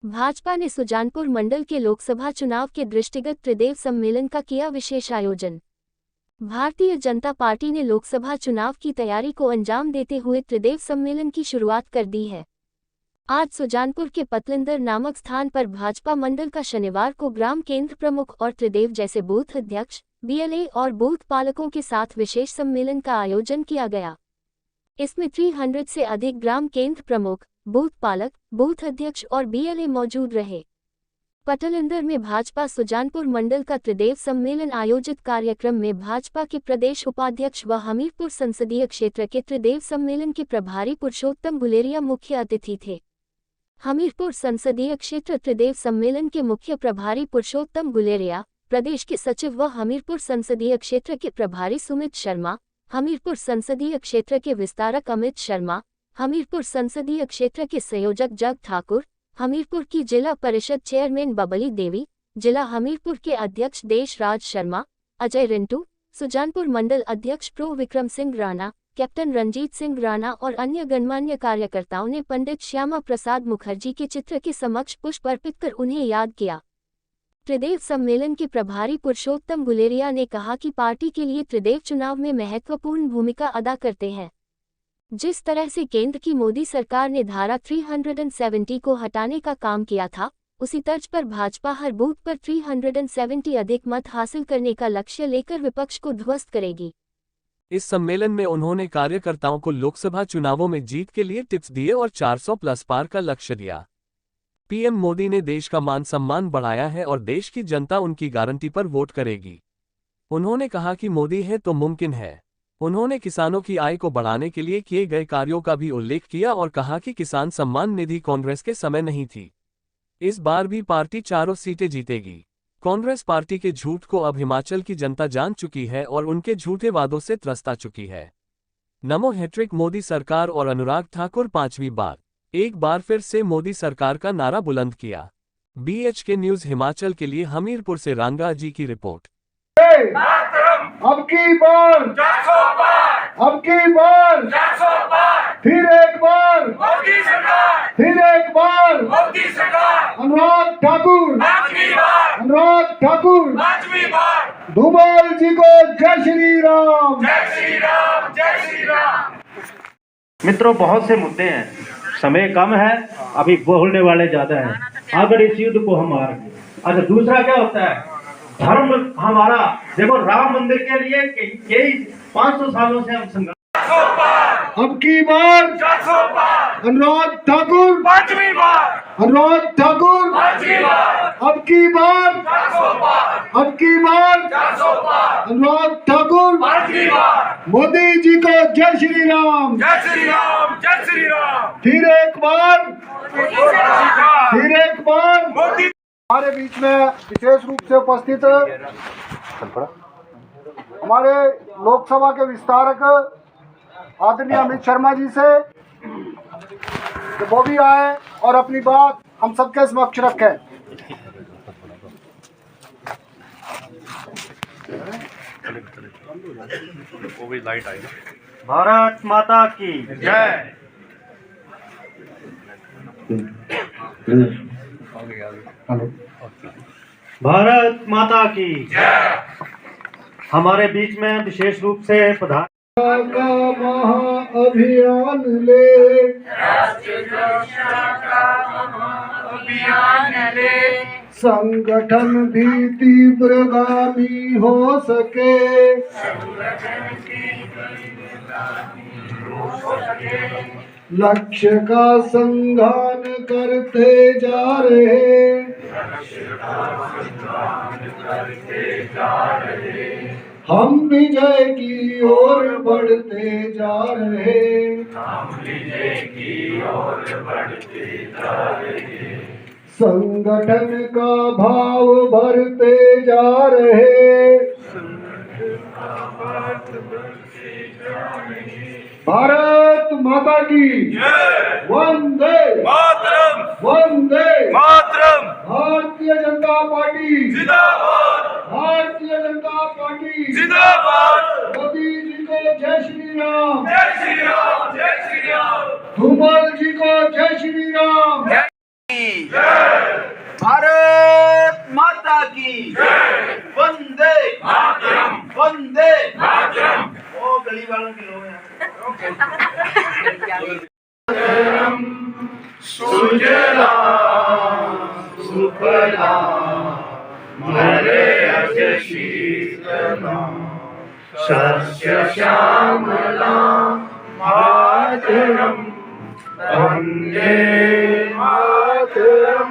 भाजपा ने सुजानपुर मंडल के लोकसभा चुनाव के दृष्टिगत त्रिदेव सम्मेलन का किया विशेष आयोजन। भारतीय जनता पार्टी ने लोकसभा चुनाव की तैयारी को अंजाम देते हुए त्रिदेव सम्मेलन की शुरुआत कर दी है। आज सुजानपुर के पतलिंदर नामक स्थान पर भाजपा मंडल का शनिवार को ग्राम केंद्र प्रमुख और त्रिदेव जैसे बूथ अध्यक्ष, बीएलए और बूथ पालकों के साथ विशेष सम्मेलन का आयोजन किया गया। इसमें 300 से अधिक ग्राम केंद्र प्रमुख, बूथ पालक, बूथ अध्यक्ष और बीएलए मौजूद रहे। पतलिंदर में भाजपा सुजानपुर मंडल का त्रिदेव सम्मेलन आयोजित कार्यक्रम में भाजपा के प्रदेश उपाध्यक्ष व हमीरपुर संसदीय क्षेत्र के त्रिदेव सम्मेलन के प्रभारी पुरुषोत्तम गुलेरिया मुख्य अतिथि थे। हमीरपुर संसदीय क्षेत्र त्रिदेव सम्मेलन के मुख्य प्रभारी पुरुषोत्तम गुलेरिया, प्रदेश के सचिव व हमीरपुर संसदीय क्षेत्र के प्रभारी सुमित शर्मा, हमीरपुर संसदीय क्षेत्र के विस्तारक अमित शर्मा, हमीरपुर संसदीय क्षेत्र के संयोजक जग ठाकुर, हमीरपुर की जिला परिषद चेयरमैन बबली देवी, जिला हमीरपुर के अध्यक्ष देश राज शर्मा, अजय रिंटू, सुजानपुर मंडल अध्यक्ष प्रो विक्रम सिंह राणा, कैप्टन रंजीत सिंह राणा और अन्य गणमान्य कार्यकर्ताओं ने पंडित श्यामा प्रसाद मुखर्जी के चित्र के समक्ष पुष्प अर्पित कर उन्हें याद किया। त्रिदेव सम्मेलन के प्रभारी पुरुषोत्तम गुलेरिया ने कहा कि पार्टी के लिए त्रिदेव चुनाव में महत्वपूर्ण भूमिका अदा करते हैं। जिस तरह से केंद्र की मोदी सरकार ने धारा 370 को हटाने का काम किया था, उसी तर्ज पर भाजपा हर बूथ पर 370 अधिक मत हासिल करने का लक्ष्य लेकर विपक्ष को ध्वस्त करेगी। इस सम्मेलन में उन्होंने कार्यकर्ताओं को लोकसभा चुनावों में जीत के लिए टिप्स दिए और 400 प्लस पार का लक्ष्य दिया। पीएम मोदी ने देश का मान सम्मान बढ़ाया है और देश की जनता उनकी गारंटी पर वोट करेगी। उन्होंने कहा कि मोदी है तो मुमकिन है। उन्होंने किसानों की आय को बढ़ाने के लिए किए गए कार्यों का भी उल्लेख किया और कहा कि किसान सम्मान निधि कांग्रेस के समय नहीं थी। इस बार भी पार्टी चारों सीटें जीतेगी। कांग्रेस पार्टी के झूठ को अब हिमाचल की जनता जान चुकी है और उनके झूठे वादों से त्रस्त चुकी है। नमो हैट्रिक मोदी सरकार और अनुराग ठाकुर 5वीं बार एक बार फिर से मोदी सरकार का नारा बुलंद किया। BHK न्यूज हिमाचल के लिए हमीरपुर से रांगा जी की रिपोर्ट। अब की बार 400 पार, अब की बार 400 पार, फिर एक बार मोदी सरकार, फिर एक बार मोदी सरकार, अनुराग ठाकुर 5वीं बार, अनुराग ठाकुर 5वीं बार, धूमल जी को जय श्री राम, जय श्री राम, जय श्री राम। मित्रों, बहुत से मुद्दे हैं, समय कम है, अभी बोलने वाले ज्यादा हैं। अगर इस युद्ध को हम हार गए, अच्छा दूसरा क्या होता है, धर्म हमारा, देखो राम मंदिर के लिए कई 500 सालों से हम संघर्ष। अब की बार 400 पार, अनुराग ठाकुर 5वीं बार, अनुराग ठाकुर 5वीं बार, अब की बार 400 पार, अब की बार 400 पार, अनुराग ठाकुर 5वीं बार, मोदी जी को जय श्री राम, जय श्री राम, जय श्री राम, फिर एक बार, फिर एक बार मोदी। हमारे बीच में विशेष रूप से उपस्थित हमारे लोकसभा के विस्तारक आदरणीय अमित शर्मा जी से वो भी आए और अपनी बात हम सबके समक्ष रखें। भारत माता की जय। भारत माता की जय। हमारे बीच में विशेष रूप से प्रधान का महाअभियान ले, संगठन भी तीव्रगामी हो सके, लक्ष्य का संधान करते जा रहे, हम विजय की ओर बढ़ते जा रहे, संगठन का भाव भरते जा रहे, भारत माता की वंदे मातरम, वंदे मातरम, भारतीय जनता पार्टी जिंदाबाद, भारतीय जनता पार्टी जिंदाबाद, मोदी जी को जय श्री राम, जय श्री राम, जय श्री राम, धूमल जी को जय श्री राम, जय। की वंदे मातरम, वंदे मातरम। ओ गली वालों के लोग हैं। सुजला सुफला मलयज शीतला शस्य श्यामला मातरम वंदे मातरम।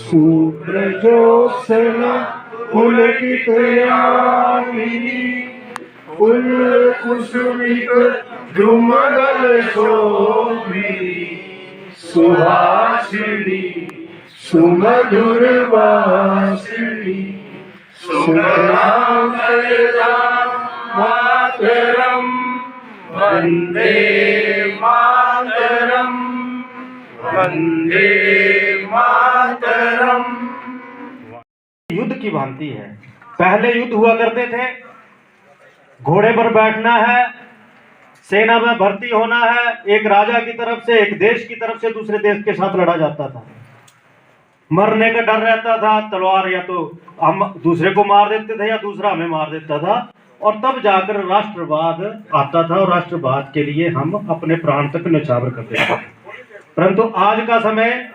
सुप्रजोत्सना पुलकित यामिनी पुल कुसुमित द्रुमदल शोभिनी सुहासिनी सुमधुर वासिनी सुखदां वरदां मातरम वंदे मातरम, वंदे मातरम। युद्ध की भांति है। पहले युद्ध हुआ करते थे, घोड़े पर बैठना है, सेना में भर्ती होना है, एक राजा की तरफ से, एक देश की तरफ से दूसरे देश के साथ लड़ा जाता था। मरने का डर रहता था, तलवार या तो हम दूसरे को मार देते थे या दूसरा हमें मार देता था, और तब जाकर राष्ट्रवाद आता था और राष्ट्रवाद के लिए हम अपने प्राण तक न्यौछावर करते थे। परंतु आज का समय,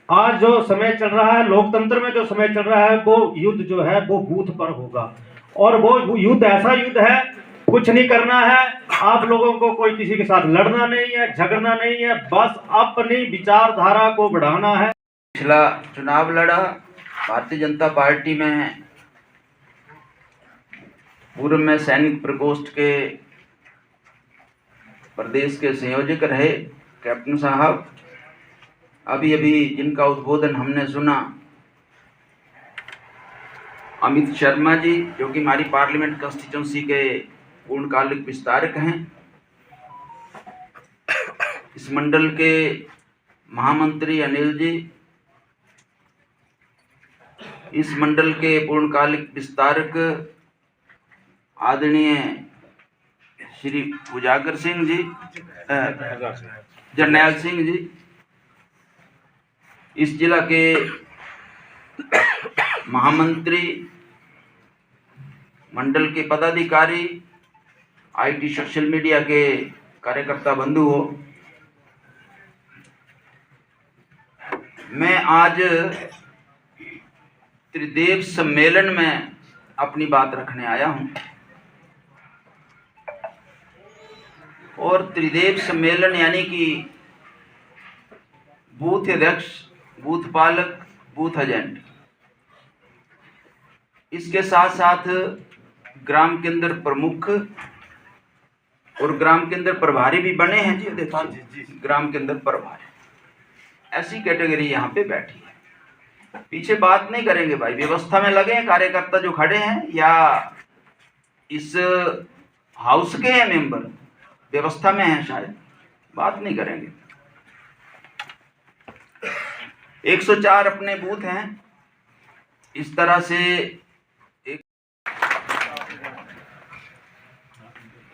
आज जो समय चल रहा है, लोकतंत्र में जो समय चल रहा है, वो युद्ध जो है वो बूथ पर होगा। और वो युद्ध ऐसा युद्ध है, कुछ नहीं करना है आप लोगों को, कोई किसी के साथ लड़ना नहीं है, झगड़ना नहीं है, बस अपनी विचारधारा को बढ़ाना है। पिछला चुनाव लड़ा, भारतीय जनता पार्टी में पूर्व में सैनिक प्रकोष्ठ के प्रदेश के संयोजक रहे कैप्टन साहब। अभी अभी जिनका उद्बोधन हमने सुना, अमित शर्मा जी, जो कि हमारी पार्लियामेंट कंस्टिट्यूंसी के पूर्णकालिक विस्तारक हैं, इस मंडल के महामंत्री अनिल जी, इस मंडल के पूर्णकालिक विस्तारक आदरणीय श्री उजागर सिंह जी, जरनैल सिंह जी, इस जिला के महामंत्री, मंडल के पदाधिकारी, आईटी सोशल मीडिया के कार्यकर्ता बंधु हो, मैं आज त्रिदेव सम्मेलन में अपनी बात रखने आया हूं। और त्रिदेव सम्मेलन यानी कि बूथ अध्यक्ष, बूथ पालक, बूथ एजेंट, इसके साथ साथ ग्राम केंद्र प्रमुख और ग्राम केंद्र प्रभारी भी बने हैं जी। देखो ग्राम केंद्र प्रभारी, ऐसी कैटेगरी यहाँ पे बैठी है। पीछे बात नहीं करेंगे भाई, व्यवस्था में लगे हैं कार्यकर्ता जो खड़े हैं या इस हाउस के हैं मेंबर, व्यवस्था में हैं, शायद बात नहीं करेंगे। 104 अपने बूथ हैं। इस तरह से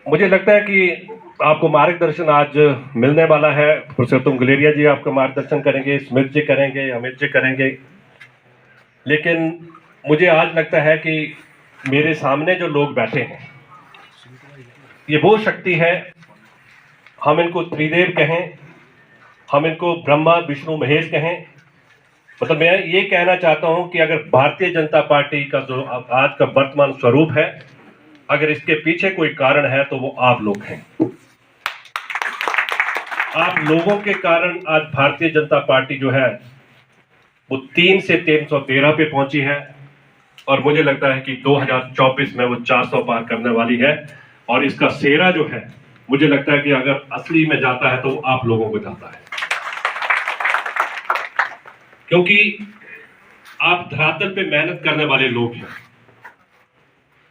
मुझे लगता है कि आपको मार्गदर्शन आज मिलने वाला है। पुरुषोत्तम गुलेरिया जी आपका मार्गदर्शन करेंगे, स्मिथ जी करेंगे, अमित जी करेंगे। लेकिन मुझे आज लगता है कि मेरे सामने जो लोग बैठे हैं, ये वो शक्ति है, हम इनको त्रिदेव कहें, हम इनको ब्रह्मा विष्णु महेश कहें। मतलब मैं ये कहना चाहता हूं कि अगर भारतीय जनता पार्टी का जो आज का वर्तमान स्वरूप है, अगर इसके पीछे कोई कारण है तो वो आप लोग हैं। आप लोगों के कारण आज भारतीय जनता पार्टी जो है वो 3 से 313 पे पहुंची है, और मुझे लगता है कि 2024 में वो 400 पार करने वाली है। और इसका सेहरा जो है, मुझे लगता है कि अगर असली में जाता है तो वो आप लोगों को जाता है, क्योंकि आप धरातल पे मेहनत करने वाले लोग हैं।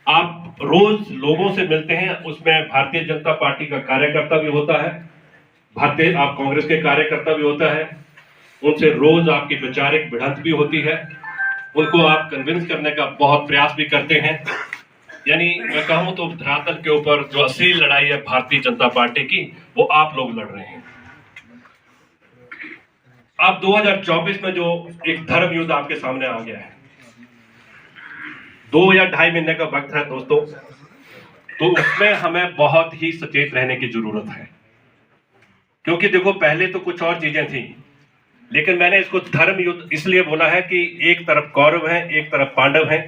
आप रोज लोगों से मिलते हैं, उसमें भारतीय जनता पार्टी का कार्यकर्ता भी होता है, आप कांग्रेस के कार्यकर्ता भी होता है, उनसे रोज आपकी वैचारिक भिड़ंत भी होती है, उनको आप कन्विंस करने का बहुत प्रयास भी करते हैं। यानी मैं कहूं तो धरातल के ऊपर जो असली लड़ाई है भारतीय जनता पार्टी की, वो आप लोग लड़ रहे हैं। अब 2024 में जो एक धर्म युद्ध आपके सामने आ गया है, 2 या 2.5 महीने का वक्त है दोस्तों, तो उसमें हमें बहुत ही सचेत रहने की जरूरत है। क्योंकि देखो पहले तो कुछ और चीजें थी, लेकिन मैंने इसको धर्म युद्ध इसलिए बोला है कि एक तरफ कौरव है, एक तरफ पांडव है,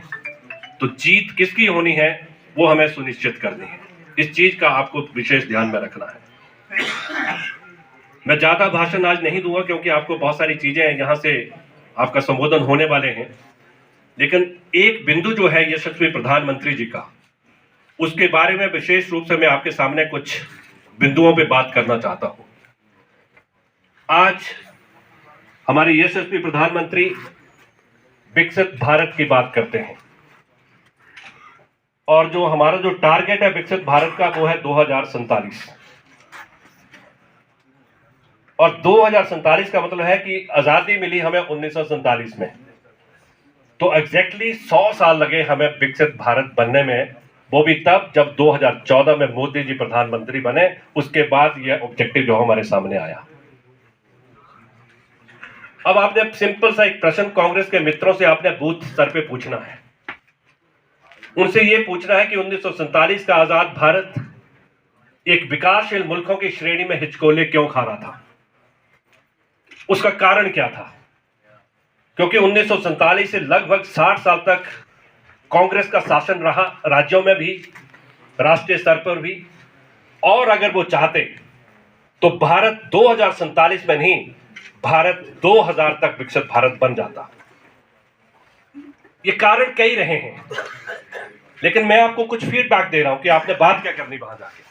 तो जीत किसकी होनी है वो हमें सुनिश्चित करनी है। इस चीज का आपको विशेष ध्यान में रखना है। मैं ज्यादा भाषण आज नहीं दूंगा क्योंकि आपको बहुत सारी चीजें यहाँ से आपका संबोधन होने वाले हैं, लेकिन एक बिंदु जो है यशस्वी प्रधानमंत्री जी का, उसके बारे में विशेष रूप से मैं आपके सामने कुछ बिंदुओं पे बात करना चाहता हूं। आज हमारे यशस्वी प्रधानमंत्री विकसित भारत की बात करते हैं, और जो हमारा जो टारगेट है विकसित भारत का वो है 2047, और 2047 का मतलब है कि आजादी मिली हमें 1947 में, तो एग्जैक्टली 100 साल लगे हमें विकसित भारत बनने में, वो भी तब जब 2014 में मोदी जी प्रधानमंत्री बने, उसके बाद यह ऑब्जेक्टिव जो हमारे सामने आया। अब आपने सिंपल सा एक प्रश्न कांग्रेस के मित्रों से आपने बूथ स्तर पे पूछना है, उनसे यह पूछना है कि 1947 का आजाद भारत एक विकासशील मुल्कों की श्रेणी में हिचकोले क्यों खा रहा था, उसका कारण क्या था। क्योंकि 1947 से लगभग 60 साल तक कांग्रेस का शासन रहा, राज्यों में भी, राष्ट्रीय स्तर पर भी, और अगर वो चाहते तो भारत 2047 में नहीं, भारत 2000 तक विकसित भारत बन जाता। ये कारण कई रहे हैं, लेकिन मैं आपको कुछ फीडबैक दे रहा हूं कि आपने बात क्या करनी वहां जाके।